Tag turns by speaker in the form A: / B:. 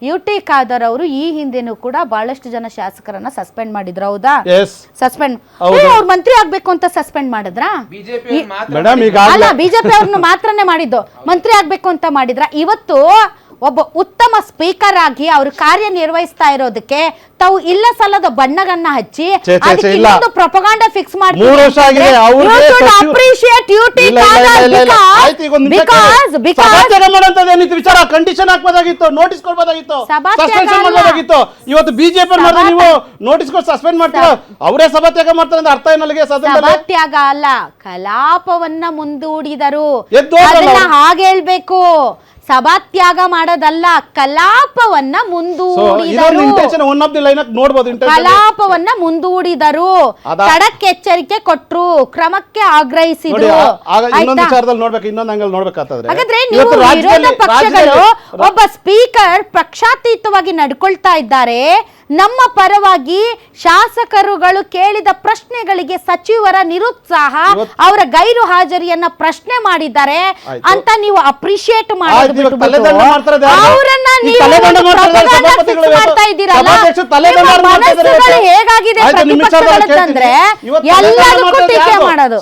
A: UT Khader ಅವರು ಈ ಹಿಂದೆನೂ ಕೂಡ ಬಹಳಷ್ಟು ಜನ ಶಾಸಕರನ್ನ ಸಸ್ಪೆಂಡ್ ಮಾಡಿದ್ರು, ಹೌದಾ? ಸಸ್ಪೆಂಡ್ ಅವ್ರು ಮಂತ್ರಿ ಆಗ್ಬೇಕು ಅಂತ ಸಸ್ಪೆಂಡ್ ಮಾಡಿದ್ರಾ? ಅಲ್ಲ, ಬಿಜೆಪಿ ಅವ್ರನ್ನ ಮಾತ್ರನೇ ಮಾಡಿದ್ದು, ಮಂತ್ರಿ ಆಗ್ಬೇಕು ಅಂತ ಮಾಡಿದ್ರ? ಇವತ್ತು ಒಬ್ಬ ಉತ್ತಮ ಸ್ಪೀಕರ್ ಆಗಿ ಅವರು ಕಾರ್ಯನಿರ್ವಹಿಸ್ತಾ ಇರೋದಕ್ಕೆ ತಾವು ಇಲ್ಲ ಸಲ್ಲದ ಬಣ್ಣಗಳನ್ನ ಹಚ್ಚಿ ಇನ್ನೊಂದು ಪ್ರೊಪಗಾಂಡ ಫಿಕ್ಸ್
B: ಇವತ್ತು ಬಿಜೆಪಿ ನೀವು ನೋಟಿಸ್ ಸಸ್ಪೆಂಡ್ ಮಾಡ್ತೀರಾ? ಅವರೇ ಸಭಾತ್ಯಾಗ ಮಾಡ್ತಾರೆ ಅಂತ ಅರ್ಥ ಏನಿಗೆ?
A: ಸಭಾತ್ಯಾಗ ಅಲ್ಲ, ಕಲಾಪವನ್ನ ಮುಂದೂಡಿದರು, ಹಾಗೆ ಹೇಳ್ಬೇಕು. ಸಭಾತ್ಯಾಗ ಮಾಡೋದಲ್ಲ, ಕಲಾಪವನ್ನ ಮುಂದೂಡಿದರು, ಕಲಾಪವನ್ನ ಮುಂದೂಡಿದರು, ತಡಕ್ಕೆ ಎಚ್ಚರಿಕೆ ಕೊಟ್ರು, ಕ್ರಮಕ್ಕೆ ಆಗ್ರಹಿಸಿದ್ರು. ಹಾಗಾದ್ರೆ ನೀವು ವಿರೋಧ ಪಕ್ಷಗಳು ಒಬ್ಬ ಸ್ಪೀಕರ್ ಪಕ್ಷಾತೀತವಾಗಿ ನಡ್ಕೊಳ್ತಾ ಇದ್ದಾರೆ, ನಮ್ಮ ಪರವಾಗಿ ಶಾಸಕರುಗಳು ಕೇಳಿದ ಪ್ರಶ್ನೆಗಳಿಗೆ ಸಚಿವರ ನಿರುತ್ಸಾಹ, ಅವರ ಗೈರು ಹಾಜರಿಯನ್ನ ಪ್ರಶ್ನೆ ಮಾಡಿದ್ದಾರೆ ಅಂತ ನೀವು ಅಪ್ರಿಶಿಯೇಟ್ ಮಾಡೋದು ಅವರನ್ನ ಮಾಡ್ತಾ ಇದ್ದೀರಲ್ಲ, ಹೇಗಾಗಿದೆ ಪ್ರತಿಪಕ್ಷಗಳಂದ್ರೆ ಎಲ್ಲದಕ್ಕೂ ಟೀಕೆ ಮಾಡೋದು.